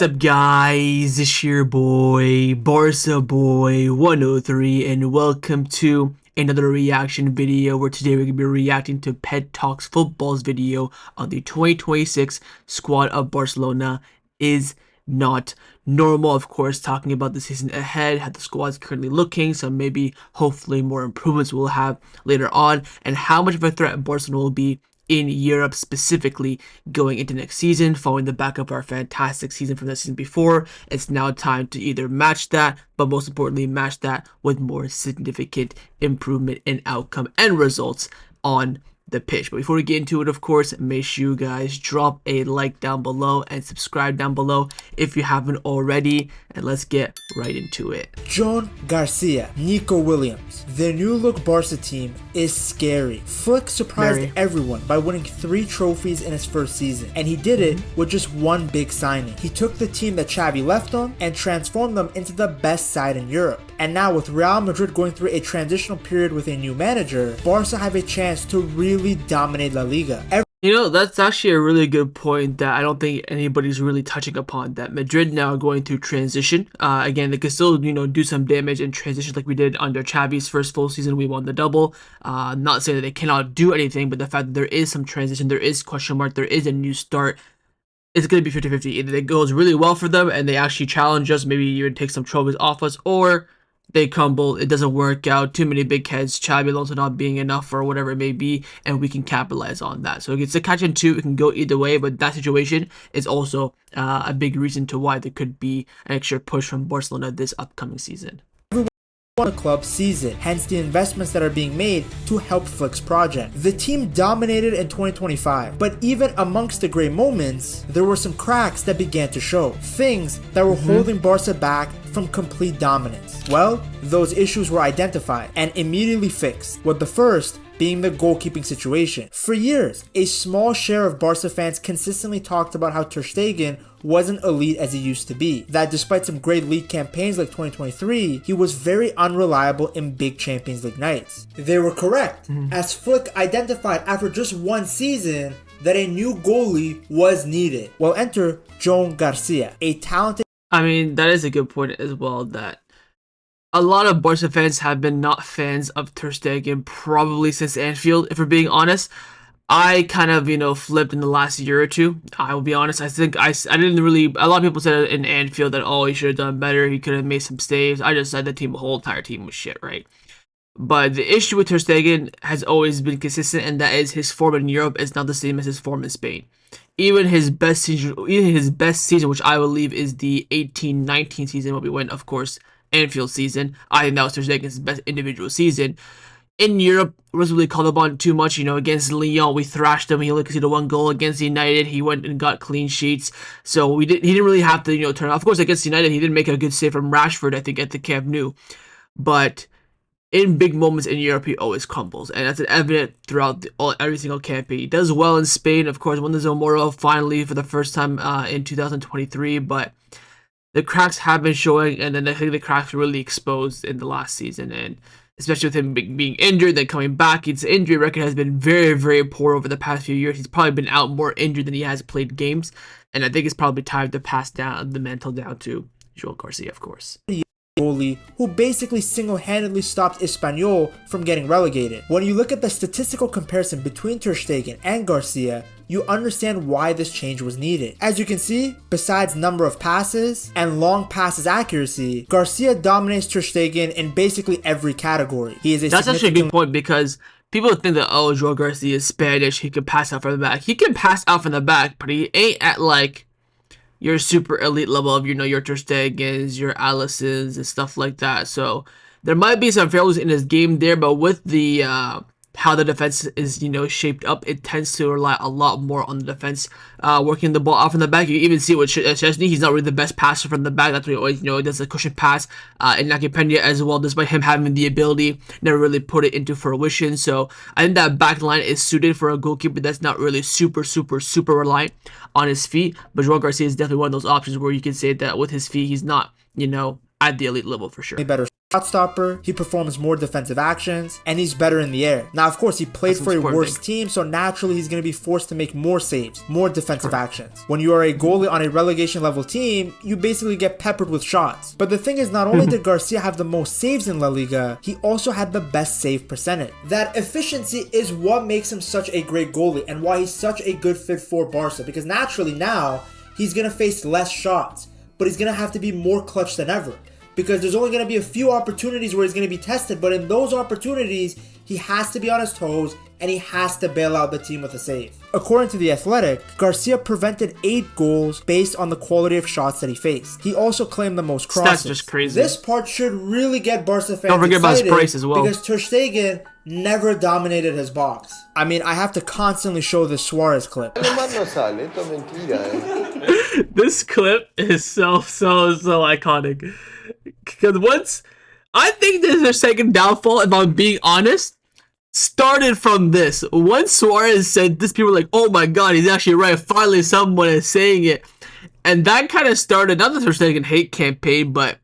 What's up, guys? It's your boy, Barca Boy 103, and welcome to another reaction video where today we're going to be reacting to Pet Talks Football's video on the 2026 squad of Barcelona is not normal. Of course, talking about the season ahead, how the squad is currently looking, so maybe hopefully more improvements we'll have later on, and how much of a threat Barcelona will be in Europe, specifically going into next season, following the back of our fantastic season from the season before. It's now time to either match that, but most importantly match that with more significant improvement in outcome and results on the pitch. But before we get into it, of course, make sure you guys drop a like down below and subscribe down below if you haven't already, and let's get right into it. Joan Garcia, Nico Williams. The new look Barca team is scary. Flick surprised everyone by winning 3 trophies in his first season, and he did it with just one big signing. He took the team that Xavi left on and transformed them into the best side in Europe. And now with Real Madrid going through a transitional period with a new manager, Barca have a chance to really dominate La Liga. You know, that's actually a really good point that I don't think anybody's really touching upon, that Madrid now are going through transition. Again, they could still, you know, do some damage in transition like we did under Xavi's first full season. We won the double. Not saying that they cannot do anything, but the fact that there is some transition, there is question mark, there is a new start, it's going to be 50-50. Either it goes really well for them and they actually challenge us, maybe even take some trophies off us, or they crumble, it doesn't work out, too many big heads, Xabi Alonso not being enough or whatever it may be, and we can capitalize on that. So it's a catch and two, it can go either way, but that situation is also a big reason to why there could be an extra push from Barcelona this upcoming season. The club sees it, hence the investments that are being made to help Flick's project. The team dominated in 2025, but even amongst the great moments, there were some cracks that began to show. Things that were holding Barca back from complete dominance. Well, those issues were identified and immediately fixed, with the first being the goalkeeping situation. For years, a small share of Barca fans consistently talked about how Ter Stegen wasn't elite as he used to be. That despite some great league campaigns like 2023, he was very unreliable in big Champions League nights. They were correct, as Flick identified after just one season that a new goalie was needed. Well, enter Joan Garcia, a talented... I mean, that is a good point as well, that a lot of Barca fans have been not fans of Ter Stegen probably since Anfield, if we're being honest. I kind of, you know, flipped in the last year or two. I will be honest. I think I didn't really... A lot of people said in Anfield that, oh, he should have done better. He could have made some saves. I just said the whole entire team was shit, right? But the issue with Ter Stegen has always been consistent, and that is his form in Europe is not the same as his form in Spain. Even his best season, which I believe is the 18-19 season, when we went, of course, Anfield season, I think that was Ter Stegen's best individual season. In Europe, wasn't really called upon too much. You know, against Lyon, we thrashed him. He only conceded 1 goal. Against United, he went and got clean sheets. So he didn't really have to, you know, turn off. Of course, against United, he did make a good save from Rashford, I think, at the Camp Nou. But in big moments in Europe, he always crumbles, and that's evident throughout every single campaign. He does well in Spain, of course, won the Zamora finally for the first time in 2023, but the cracks have been showing, and then I think the cracks were really exposed in the last season, and especially with him being injured, then coming back. His injury record has been very, very poor over the past few years. He's probably been out more injured than he has played games, and I think it's probably time to pass down the mantle down to Joan Garcia, of course. Goalie who basically single-handedly stopped Espanyol from getting relegated. When you look at the statistical comparison between Ter Stegen and Garcia, you understand why this change was needed. As you can see, besides number of passes and long passes accuracy, Garcia dominates Ter Stegen in basically every category. That's actually a good point, because people think that, oh, Joan Garcia is Spanish, he can pass out from the back. He can pass out from the back, but he ain't at like your super elite level of, you know, your Ter Stegens, your Alissons, and stuff like that. So there might be some failures in his game there, but with the how the defense is, you know, shaped up, it tends to rely a lot more on the defense working the ball out from the back. You even see with Szczesny, he's not really the best passer from the back. That's why he always, you know, does a cushion pass. And Naki Peña as well, despite him having the ability, never really put it into fruition. So I think that back line is suited for a goalkeeper that's not really super reliant on his feet. But Joan Garcia is definitely one of those options where you can say that with his feet, he's not, you know, at the elite level for sure. Better shot stopper, he performs more defensive actions, and he's better in the air. Now, of course, he played for a worse team, so naturally he's going to be forced to make more saves, more defensive actions. When you are a goalie on a relegation level team, you basically get peppered with shots. But the thing is, not only did Garcia have the most saves in La Liga, he also had the best save percentage. That efficiency is what makes him such a great goalie and why he's such a good fit for Barca, because naturally now he's going to face less shots, but he's going to have to be more clutch than ever. Because there's only going to be a few opportunities where he's going to be tested, but in those opportunities, he has to be on his toes and he has to bail out the team with a save. According to The Athletic, Garcia prevented 8 goals based on the quality of shots that he faced. He also claimed the most crosses. That's just crazy. This part should really get Barca fans Don't forget about his price as well. because Ter Stegen never dominated his box. I mean, I have to constantly show this Suarez clip. This clip is so iconic. Because once, I think this is their second downfall, if I'm being honest, started from this. Once Suarez said this, people were like, oh my god, he's actually right. Finally someone is saying it. And that kind of started, not the Ter Stegen hate campaign, but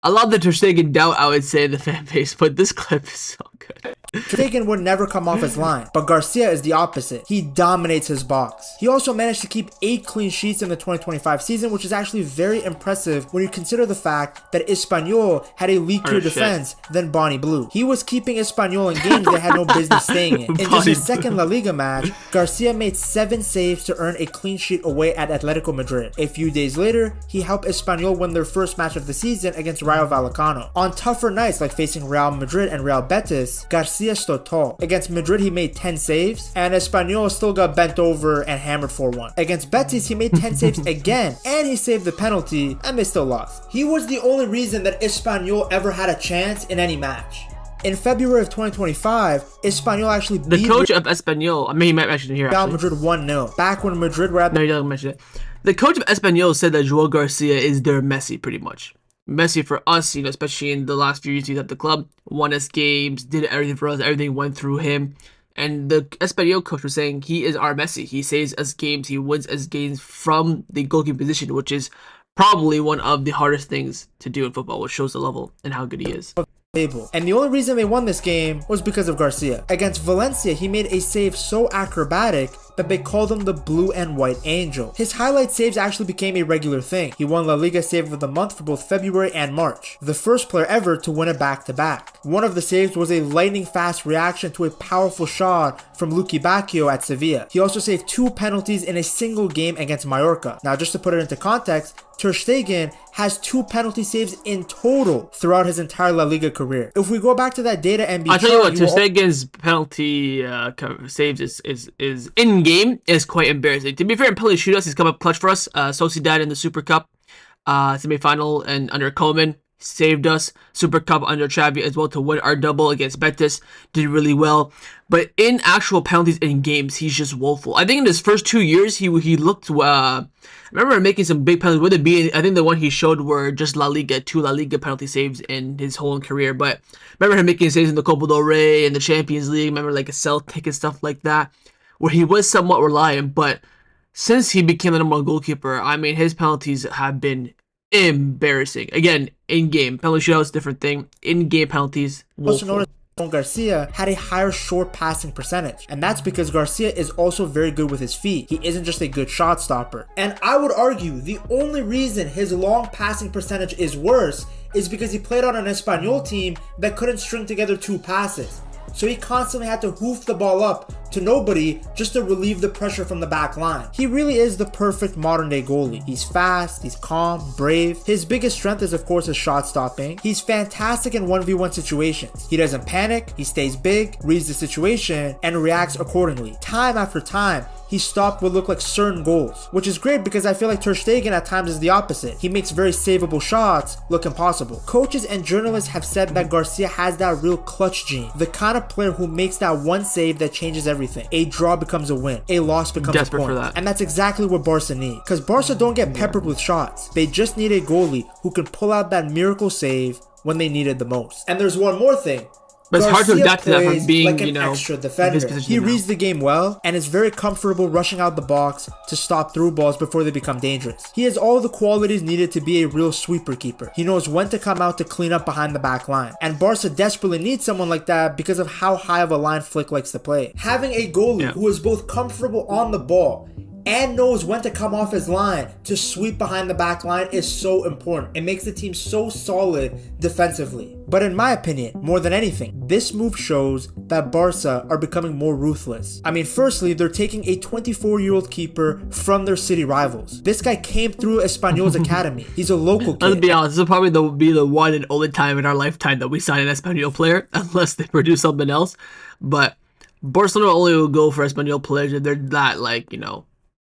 a lot of the Ter Stegen doubt, I would say, in the fan base. But this clip is so good. Stegen would never come off his line, but Garcia is the opposite. He dominates his box. He also managed to keep 8 clean sheets in the 2025 season, which is actually very impressive when you consider the fact that Espanyol had a leakier defense than Bonnie Blue. He was keeping Espanyol in games they had no business staying in. In just his second La Liga match, Garcia made 7 saves to earn a clean sheet away at Atletico Madrid. A few days later, he helped Espanyol win their first match of the season against Rayo Vallecano. On tougher nights like facing Real Madrid and Real Betis, Garcia stood tall. Against Madrid, he made 10 saves, and Espanyol still got bent over and hammered 4-1. Against Betis, he made 10 saves again, and he saved the penalty, and they still lost. He was the only reason that Espanyol ever had a chance in any match. In February of 2025, Espanyol actually beat the coach of Espanyol, I mean, he might mention it here, Real Madrid 1-0. Back when Madrid were at no, he doesn't mention it. The coach of Espanyol said that Joan Garcia is their Messi, pretty much. Messi for us, you know, especially in the last few years he's at the club, won us games, did everything for us, everything went through him. And the Espanyol coach was saying he is our Messi. He saves us games, he wins us games from the goalkeeping position, which is probably one of the hardest things to do in football, which shows the level and how good he is. And the only reason they won this game was because of Garcia. Against Valencia, he made a save so acrobatic that they called him the Blue and White Angel. His highlight saves actually became a regular thing. He won La Liga Save of the Month for both February and March, the first player ever to win it back-to-back. One of the saves was a lightning-fast reaction to a powerful shot from Lucky Bacchio at Sevilla. He also saved 2 penalties in a single game against Mallorca. Now, just to put it into context, Ter Stegen has 2 penalty saves in total throughout his entire La Liga career. If we go back to that data and I'll tell you what, Ter Stegen's penalty saves is in game is quite embarrassing. To be fair, in penalty shootouts, he's come up clutch for us. Sociedad in the Super Cup semi-final and under Koeman saved us. Super Cup under Xavi as well to win our double against Betis. Did really well. But in actual penalties in games, he's just woeful. I think in his first 2 years, he looked... I remember making some big penalties. Would it be? I think the one he showed were just La Liga, 2 La Liga penalty saves in his whole career. But remember him making saves in the Copa del Rey and the Champions League. Remember like a Celtic and stuff like that, where he was somewhat reliant. But since he became the number 1 goalkeeper, I mean, his penalties have been embarrassing. Again, in-game penalty shootouts, different thing. In-game penalties, woeful. Joan Garcia had a higher short passing percentage, and that's because Garcia is also very good with his feet. He isn't just a good shot stopper. And I would argue the only reason his long passing percentage is worse is because he played on an Espanyol team that couldn't string together 2 passes. So he constantly had to hoof the ball up to nobody just to relieve the pressure from the back line. He really is the perfect modern day goalie. He's fast, he's calm, brave. His biggest strength is of course his shot stopping. He's fantastic in 1v1 situations. He doesn't panic, he stays big, reads the situation, and reacts accordingly. Time after time, he stopped what looked like certain goals, which is great because I feel like Ter Stegen at times is the opposite. He makes very savable shots look impossible. Coaches and journalists have said that Garcia has that real clutch gene, the kind of player who makes that one save that changes everything. A draw becomes a win, a loss becomes a point. And that's exactly what Barca need, because Barca don't get peppered with shots. They just need a goalie who can pull out that miracle save when they need it the most. And there's one more thing. But it's hard to Garcia adapt to that from plays being, like an extra his defender. position He now. reads the game well and is very comfortable rushing out the box to stop through balls before they become dangerous. He has all the qualities needed to be a real sweeper keeper. He knows when to come out to clean up behind the back line. And Barca desperately needs someone like that because of how high of a line Flick likes to play. Having a goalie who is both comfortable on the ball and knows when to come off his line to sweep behind the back line is so important. It makes the team so solid defensively. But in my opinion, more than anything, this move shows that Barca are becoming more ruthless. I mean, firstly, they're taking a 24-year-old keeper from their city rivals. This guy came through Espanyol's academy. He's a local kid. Let's be honest, this will probably be the one and only time in our lifetime that we sign an Espanyol player, unless they produce something else. But Barcelona only will go for Espanyol players if they're that,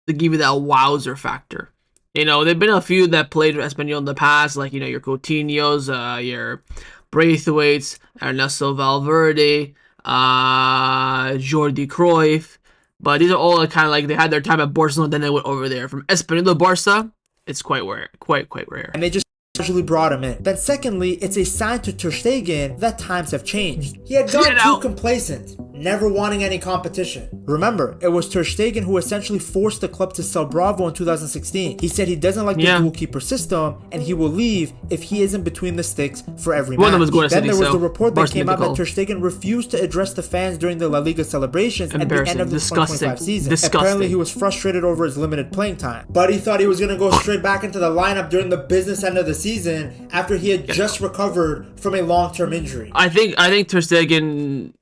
to give you that wowzer factor. There've been a few that played for Espanyol in the past, like, your Coutinhos, your Braithwaite's, Ernesto Valverde, Jordi Cruyff. But these are all kind of like they had their time at Barcelona, then they went over there. From Espanyol to Barca, it's quite rare. Quite rare. And they just casually brought him in. Then secondly, it's a sign to Ter Stegen that times have changed. He had gotten too complacent, never wanting any competition. Remember, it was Ter Stegen who essentially forced the club to sell Bravo in 2016. He said he doesn't like the goalkeeper system and he will leave if he isn't between the sticks for every match. Then there was the report that came out that Ter Stegen refused to address the fans during the La Liga celebrations at the end of the 2025 season. Apparently he was frustrated over his limited playing time. But he thought he was going to go straight back into the lineup during the business end of the season after he had just recovered from a long-term injury. I think Ter Stegen,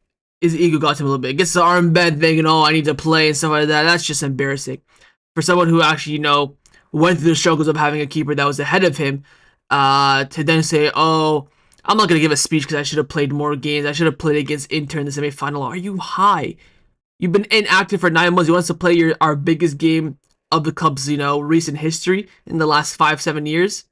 his ego got to him a little bit. Gets the arm bent thinking, I need to play and stuff like that. That's just embarrassing. For someone who actually, went through the struggles of having a keeper that was ahead of him, to then say, I'm not going to give a speech because I should have played more games. I should have played against Inter in the semifinal. Are you high? You've been inactive for 9 months. You want us to play our biggest game of the club's, recent history in the last 5-7 years?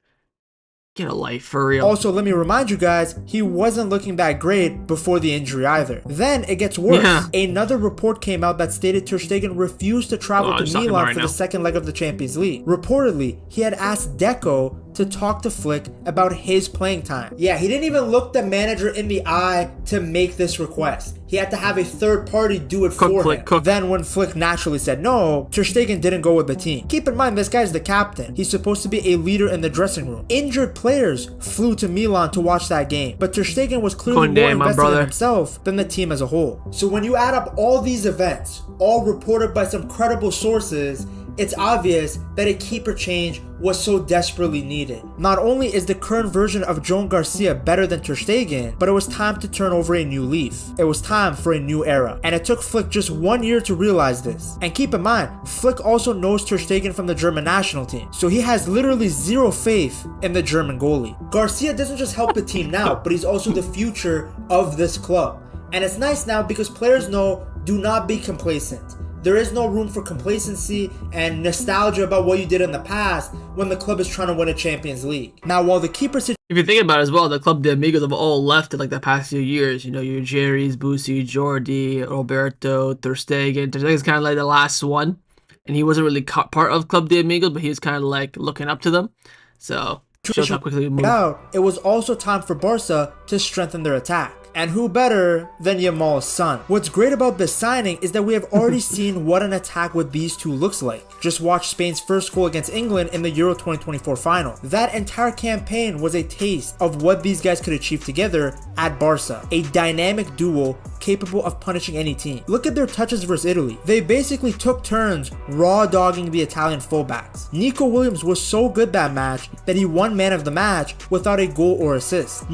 Get a life, for real. Also, let me remind you guys, he wasn't looking that great before the injury either. Then it gets worse. Another report came out that stated Ter Stegen refused to travel to Milan for the second leg of the Champions League. Reportedly, he had asked Deco to talk to Flick about his playing time. Yeah, he didn't even look the manager in the eye to make this request. He had to have a third party do it for him. Then when Flick naturally said no, Ter Stegen didn't go with the team. Keep in mind, this guy's the captain. He's supposed to be a leader in the dressing room. Injured players flew to Milan to watch that game, but Ter Stegen was clearly more invested in himself than the team as a whole. So when you add up all these events, all reported by some credible sources, it's obvious that a keeper change was so desperately needed. Not only is the current version of Joan Garcia better than Ter Stegen, but it was time to turn over a new leaf. It was time for a new era. And it took Flick just 1 year to realize this. And keep in mind, Flick also knows Ter Stegen from the German national team, so he has literally zero faith in the German goalie. Garcia doesn't just help the team now, but he's also the future of this club. And it's nice now because players know, do not be complacent. There is no room for complacency and nostalgia about what you did in the past when the club is trying to win a Champions League. Now, while the keeper situation... If you think about it as well, the Club de Amigos have all left in the past few years. Your Jerry's, Busi, Jordi, Roberto, Ter Stegen. Ter Stegen's kind of like the last one. And he wasn't really part of Club de Amigos, but he was kind of looking up to them. So, shows how quickly we moved. It was also time for Barca to strengthen their attack. And who better than Yamal's son? What's great about this signing is that we have already seen what an attack with these two looks like. Just watch Spain's first goal against England in the Euro 2024 final. That entire campaign was a taste of what these guys could achieve together at Barca. A dynamic duo capable of punishing any team. Look at their touches versus Italy. They basically took turns raw dogging the Italian fullbacks. Nico Williams was so good that match that he won man of the match without a goal or assist.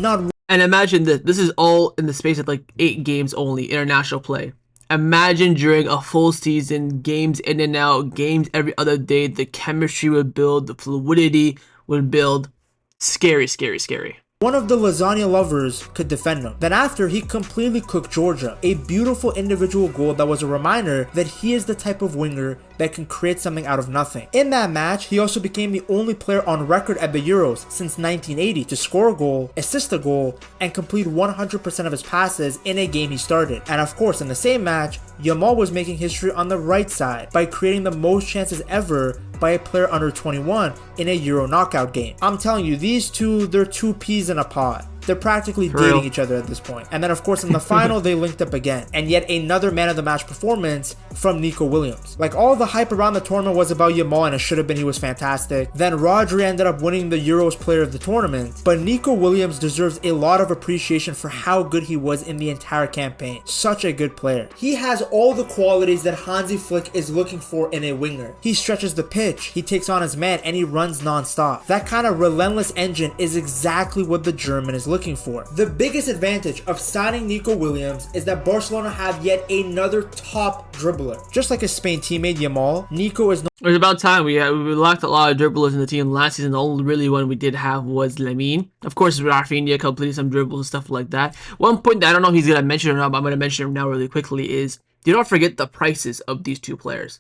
And imagine this is all in the space of 8 games only, international play. Imagine during a full season, games in and out, games every other day, the chemistry would build, the fluidity would build. Scary, scary, scary. One of the lasagna lovers could defend him. Then after, he completely cooked Georgia. A beautiful individual goal that was a reminder that he is the type of winger that can create something out of nothing. In that match, he also became the only player on record at the Euros since 1980 to score a goal, assist a goal, and complete 100% of his passes in a game he started. And of course, in the same match, Yamal was making history on the right side by creating the most chances ever by a player under 21 in a Euro knockout game. I'm telling you, these two, they're two peas in a pod. They're practically For dating real. each other at this point. And then of course in the final they linked up again. And yet another man of the match performance from Nico Williams. Like, all the hype around the tournament was about Yamal, and it should have been he was fantastic. Then Rodri ended up winning the Euros player of the tournament. But Nico Williams deserves a lot of appreciation for how good he was in the entire campaign. Such a good player. He has all the qualities that Hansi Flick is looking for in a winger. He stretches the pitch, he takes on his man, and he runs non-stop. That kind of relentless engine is exactly what the German is looking for. The biggest advantage of signing Nico Williams is that Barcelona have yet another top dribbler. Just like his Spain teammate Yamal, Nico is no It was about time. We lacked a lot of dribblers in the team last season. The only really one we did have was Lamine. Of course, Rafinha completed some dribbles and stuff like that. One point that I don't know if he's going to mention or not, but I'm going to mention him now really quickly is, do not forget the prices of these two players.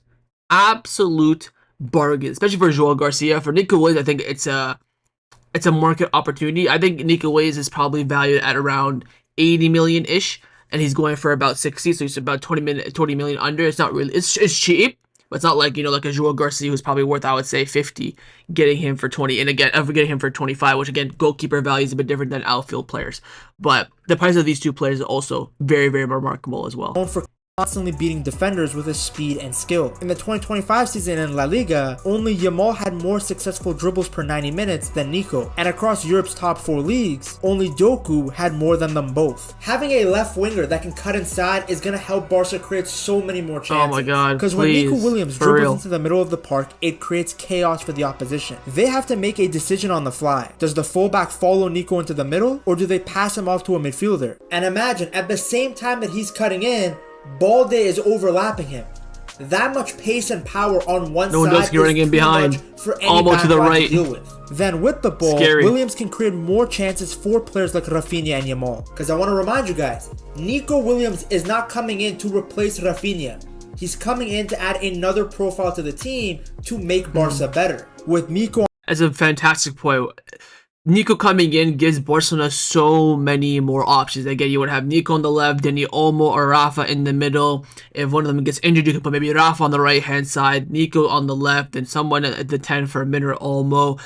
Absolute bargain, especially for Joan Garcia. For Nico Williams, I think it's a market opportunity. I think Nico Williams is probably valued at around 80 million-ish, and he's going for about 60, so he's about 20 million under. It's not really, it's cheap, but it's not like, you know, like a Joan Garcia who's probably worth, I would say, 50, getting him for 20, and again, getting him for 25, which again, goalkeeper value is a bit different than outfield players. But the price of these two players is also very, very remarkable as well. known for constantly beating defenders with his speed and skill. In the 2025 season in La Liga, only Yamal had more successful dribbles per 90 minutes than Nico, and across Europe's top 4 leagues, only Doku had more than them both. Having a left winger that can cut inside is going to help Barca create so many more chances. Oh my god, because when Nico Williams dribbles real. into the middle of the park, it creates chaos for the opposition. They have to make a decision on the fly. Does the fullback follow Nico into the middle, or do they pass him off to a midfielder? And imagine, at the same time that he's cutting in, Balde is overlapping him. That much pace and power on one side is running in behind, for any almost to the back line right. to deal with. Then with the ball, Scary. Williams can create more chances for players like Rafinha and Yamal. Because I want to remind you guys, Nico Williams is not coming in to replace Rafinha. He's coming in to add another profile to the team to make Barca better. With Nico, That's a fantastic point. Nico coming in gives Barcelona so many more options. Again, you would have Nico on the left, Dani Olmo or Rafa in the middle. If one of them gets injured, you can put maybe Rafa on the right-hand side, Nico on the left, and someone at the 10 for a minute or Olmo.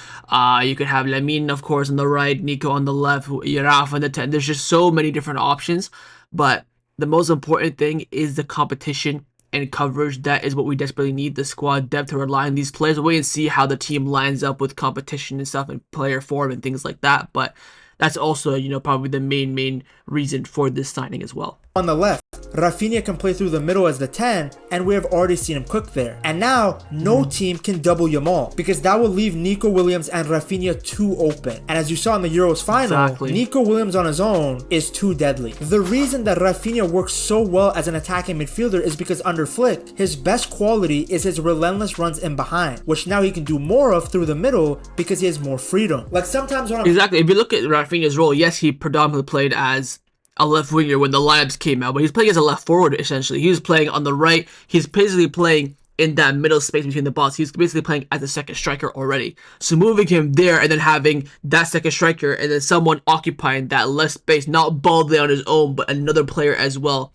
You could have Lamine, of course, on the right, Nico on the left, Rafa on the 10. There's just so many different options. But the most important thing is the competition and coverage. That is what we desperately need, the squad depth to rely on these players. We'll wait and see how the team lines up with competition and stuff and player form and things like that, but that's also, you know, probably the main reason for this signing as well. on the left, Rafinha can play through the middle as the 10, and we have already seen him cook there. And now, no team can double Yamal, because that will leave Nico Williams and Rafinha too open. And as you saw in the Euros final, Nico Williams on his own is too deadly. The reason that Rafinha works so well as an attacking midfielder is because under Flick, his best quality is his relentless runs in behind, which now he can do more of through the middle because he has more freedom. Like sometimes when Exactly. If you look at Rafinha's role, yes, he predominantly played as a left winger when the lineups came out, but he's playing as a left forward essentially. He was playing on the right. He's basically playing in that middle space between the box. He's basically playing as a second striker already. So moving him there and then having that second striker and then someone occupying that left space, not Balde on his own, but another player as well.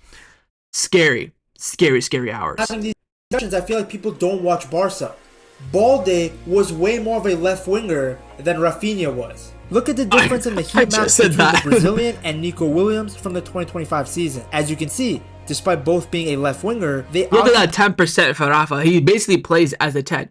Scary hours. having these discussions, I feel like people don't watch Barca. Balde was way more of a left winger than Rafinha was. Look at the difference in the heat map between the Brazilian and Nico Williams from the 2025 season. As you can see, despite both being a left winger, they look at that 10% for Rafa. He basically plays as a 10.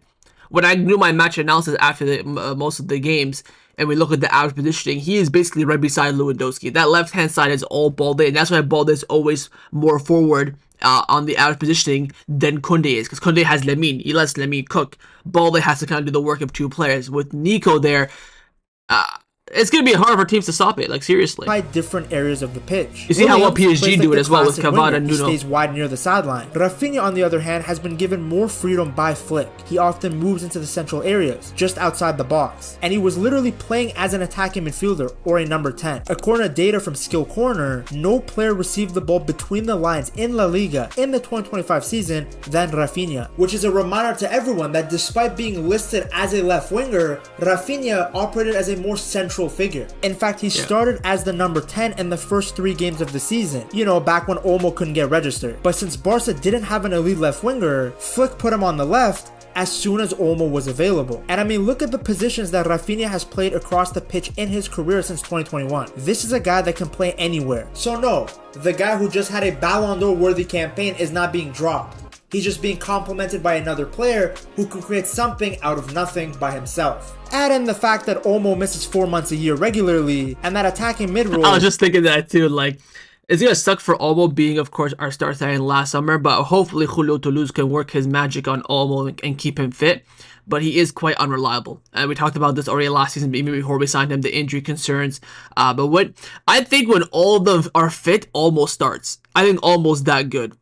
When I do my match analysis after most of the games, and we look at the average positioning, he is basically right beside Lewandowski. That left-hand side is all Balde, and that's why Balde is always more forward on the average positioning than Koundé is, because Koundé has Lamine. He lets Lamine cook. Balde has to kind of do the work of two players. With Nico there, it's going to be hard for teams to stop it, like seriously. By different areas of the pitch. You see how well PSG do it as well with Cavani and Nuno. He stays wide near the sideline. Rafinha, on the other hand, has been given more freedom by Flick. He often moves into the central areas, just outside the box. And he was literally playing as an attacking midfielder or a number 10. According to data from Skill Corner, no player received the ball between the lines in La Liga in the 2025 season than Rafinha, which is a reminder to everyone that despite being listed as a left winger, Rafinha operated as a more central figure. In fact, he started as the number 10 in the first 3 games of the season, you know, back when Olmo couldn't get registered. But since Barca didn't have an elite left winger, Flick put him on the left, as soon as Olmo was available. And I mean, look at the positions that Rafinha has played across the pitch in his career since 2021. This is a guy that can play anywhere. So no, the guy who just had a Ballon d'Or worthy campaign is not being dropped. He's just being complemented by another player who can create something out of nothing by himself. Add in the fact that Olmo misses 4 months a year regularly, and that attacking mid-role... I was just thinking that too, like, it's gonna suck for Olmo being, of course, our star signing last summer, but hopefully Julio Toulouse can work his magic on Olmo and keep him fit. But he is quite unreliable, and we talked about this already last season, even before we signed him, the injury concerns. But when I think when all of them are fit, Olmo starts. I think Olmo's that good.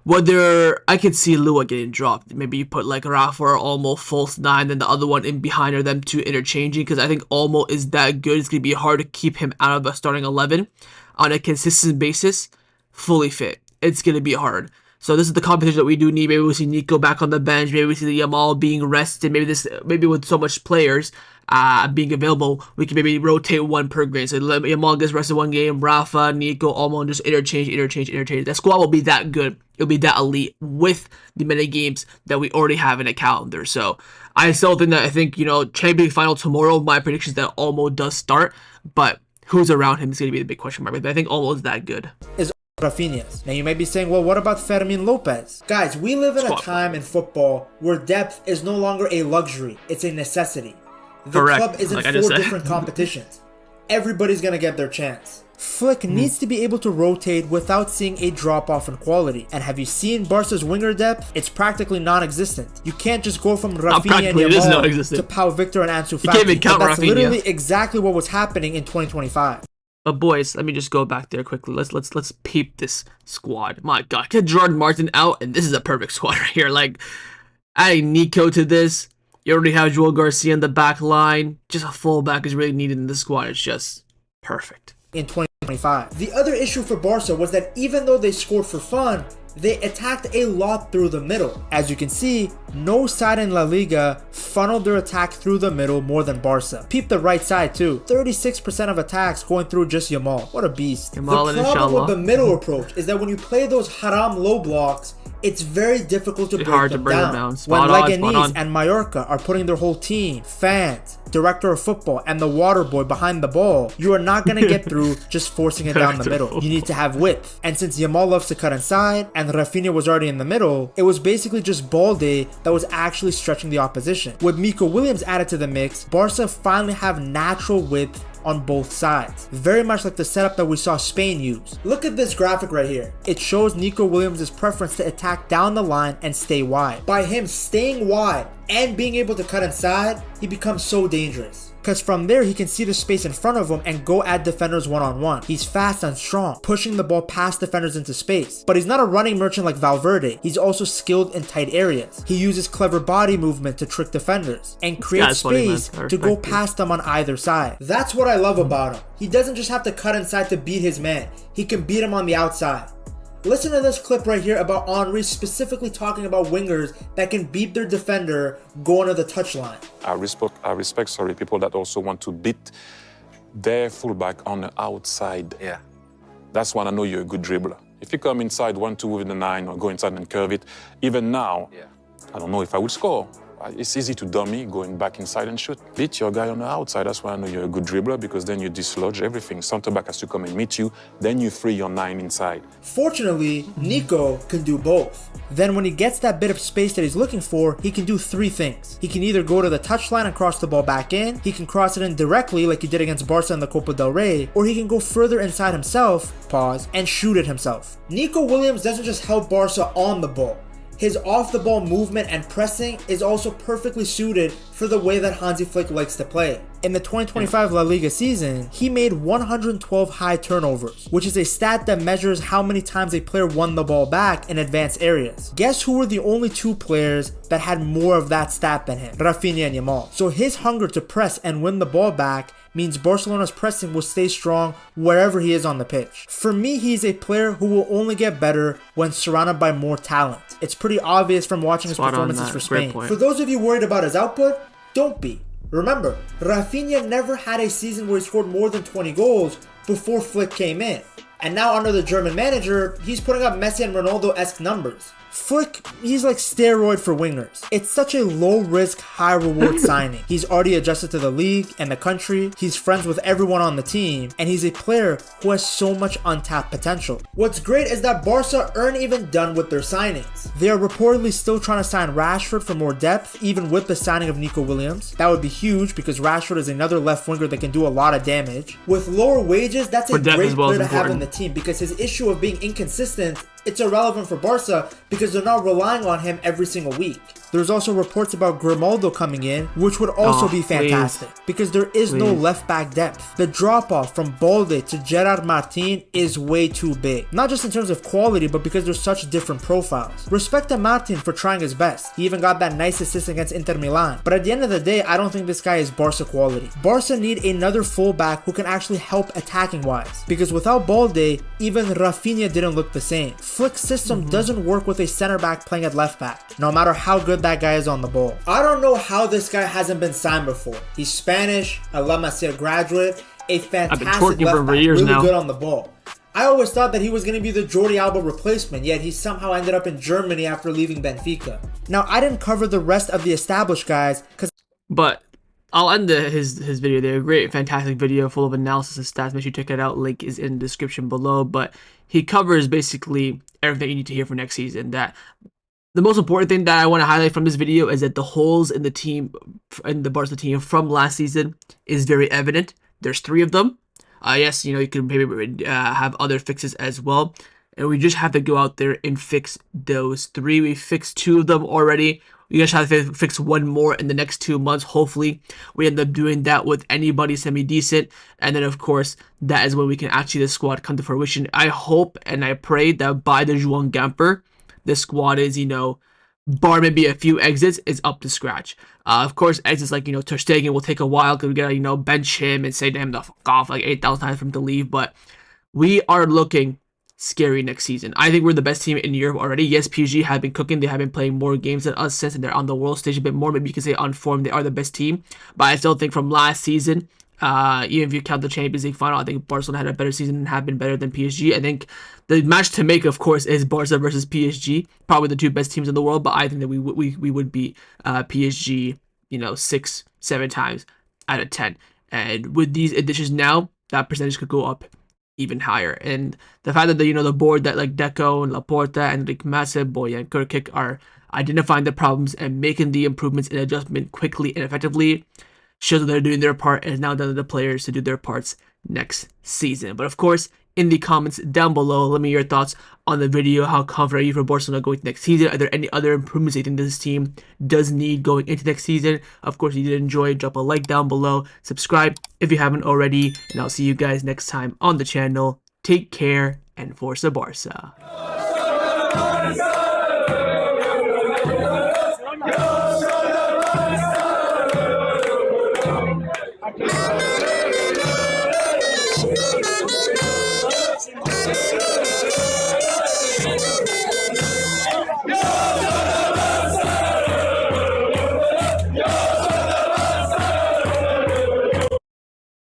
Whether I could see Lua getting dropped. Maybe you put like Rafa or Olmo false 9, then the other one in behind, or them two interchanging, because I think Olmo is that good. It's going to be hard to keep him out of a starting 11 on a consistent basis, fully fit. It's going to be hard. So this is the competition that we do need. Maybe we see Nico back on the bench. Maybe we see the Yamal being rested. Maybe with so much players being available, we can maybe rotate one per game. So Yamal gets rested one game, Rafa, Nico, Olmo, and just interchange. The squad will be that good. It'll be that elite with the many games that we already have in a calendar. So I still think Champions League final tomorrow. My prediction is that Olmo does start, but who's around him is going to be the big question mark. But I think Olmo is that good. Rafinha's. Now you may be saying, well, what about Fermin Lopez? Guys, we live in a time in football where depth is no longer a luxury, it's a necessity. The club is in 4 different competitions. Everybody's gonna get their chance. Flick needs to be able to rotate without seeing a drop-off in quality. And have you seen Barca's winger depth? It's practically non-existent. You can't just go from Rafinha and Yamal to Pau Victor and Ansu Fati. You can't even count that's Rafinha. Literally exactly what was happening in 2025. But boys, let me just go back there quickly. Let's peep this squad. My God, get Jordan Martin out, and this is a perfect squad right here. Like, adding Nico to this, you already have Joan Garcia in the back line. Just a fullback is really needed in the squad. It's just perfect. In 2025. The other issue for Barca was that even though they scored for fun, they attacked a lot through the middle. As you can see, no side in La Liga funneled their attack through the middle more than Barca. Peep the right side too. 36% of attacks going through just Yamal. What a beast. Yamal, the problem with the middle approach is that when you play those haram low blocks, it's very difficult to break them down. When Leganés and Mallorca are putting their whole team, fans, director of football, and the water boy behind the ball, you are not going to get through just forcing it down the middle. You need to have width. And since Yamal loves to cut inside, and Rafinha was already in the middle, it was basically just Balde that was actually stretching the opposition. With Nico Williams added to the mix, Barca finally have natural width on both sides. Very much like the setup that we saw Spain use. Look at this graphic right here. It shows Nico Williams' preference to attack down the line and stay wide. By him staying wide and being able to cut inside, he becomes so dangerous. Because from there, he can see the space in front of him and go at defenders one-on-one. He's fast and strong, pushing the ball past defenders into space. But he's not a running merchant like Valverde. He's also skilled in tight areas. He uses clever body movement to trick defenders and create space to go past them on either side. That's what I love about him. He doesn't just have to cut inside to beat his man. He can beat him on the outside. Listen to this clip right here about Henry specifically talking about wingers that can beat their defender going to the touchline. I respect people that also want to beat their fullback on the outside. Yeah. That's when I know you're a good dribbler. If you come inside 1-2 with the 9 or go inside and curve it, even now, I don't know if I would score. It's easy to dummy, going back inside and shoot. Beat your guy on the outside, that's why I know you're a good dribbler, because then you dislodge everything. Center back has to come and meet you, then you free your 9 inside. Fortunately, Nico can do both. Then when he gets that bit of space that he's looking for, he can do 3 things. He can either go to the touchline and cross the ball back in, he can cross it in directly like he did against Barca in the Copa del Rey, or he can go further inside himself, and shoot it himself. Nico Williams doesn't just help Barca on the ball. His off-the-ball movement and pressing is also perfectly suited for the way that Hansi Flick likes to play. In the 2025 La Liga season, he made 112 high turnovers, which is a stat that measures how many times a player won the ball back in advanced areas. Guess who were the only 2 players that had more of that stat than him? Rafinha and Yamal. So his hunger to press and win the ball back means Barcelona's pressing will stay strong wherever he is on the pitch. For me, he's a player who will only get better when surrounded by more talent. It's pretty obvious from watching his performances for Spain. For those of you worried about his output, don't be. Remember, Rafinha never had a season where he scored more than 20 goals before Flick came in. And now under the German manager, he's putting up Messi and Ronaldo-esque numbers. Flick, he's like steroid for wingers. It's such a low-risk, high-reward signing. He's already adjusted to the league and the country, he's friends with everyone on the team, and he's a player who has so much untapped potential. What's great is that Barca aren't even done with their signings. They are reportedly still trying to sign Rashford for more depth, even with the signing of Nico Williams. That would be huge because Rashford is another left winger that can do a lot of damage. With lower wages, that's a great player to have in the team because his issue of being inconsistent, it's irrelevant for Barca because they're not relying on him every single week. There's also reports about Grimaldo coming in, which would also be fantastic because there is no left back depth. The drop off from Balde to Gerard Martin is way too big. Not just in terms of quality, but because there's such different profiles. Respect to Martin for trying his best. He even got that nice assist against Inter Milan. But at the end of the day, I don't think this guy is Barca quality. Barca need another fullback who can actually help attacking wise. Because without Balde, even Rafinha didn't look the same. Flick's system doesn't work with a center back playing at left back, no matter how good that guy is on the ball. I don't know how this guy hasn't been signed before. He's Spanish, a La Masia graduate, a fantastic left back, really good on the ball. I always thought that he was going to be the Jordi Alba replacement, yet he somehow ended up in Germany after leaving Benfica. Now, I didn't cover the rest of the established guys because... But I'll end his video there. Great, fantastic video full of analysis and stats. Make sure you check it out. Link is in the description below. But he covers basically everything you need to hear for next season. That the most important thing that I want to highlight from this video is that the holes in the team, in the Barca team from last season, is very evident. There's 3 of them. Yes, you can maybe have other fixes as well. And we just have to go out there and fix those 3. We fixed 2 of them already. We just have to fix 1 more in the next 2 months. Hopefully, we end up doing that with anybody semi-decent. And then, of course, that is when we can actually the squad come to fruition. I hope and I pray that by the Joan Gamper, the squad is, bar maybe a few exits, is up to scratch. Of course, exits like, Ter Stegen will take a while because we gotta, bench him and say to him to fuck off like 8,000 times for him to leave. But we are looking scary next season. I think we're the best team in Europe already. Yes, PSG have been cooking. They have been playing more games than us since, and they're on the world stage a bit more. Maybe you can say on form, they are the best team. But I still think from last season, even if you count the Champions League final, I think Barcelona had a better season and have been better than PSG. I think the match to make, of course, is Barca versus PSG. Probably the 2 best teams in the world, but I think that we would beat PSG, 6-7 times out of 10. And with these additions now, that percentage could go up even higher. And the fact that the board that like Deco and Laporta and like Masip, Boya and Kurkic are identifying the problems and making the improvements and adjustment quickly and effectively shows that they're doing their part, and it's now down to the players to do their parts next season. But of course, in the comments down below, let me hear your thoughts on the video. How confident are you for Barcelona going to next season? Are there any other improvements you think this team does need going into next season? Of course, if you did enjoy, drop a like down below, subscribe if you haven't already, and I'll see you guys next time on the channel. Take care, and Forza Barca. Yeah!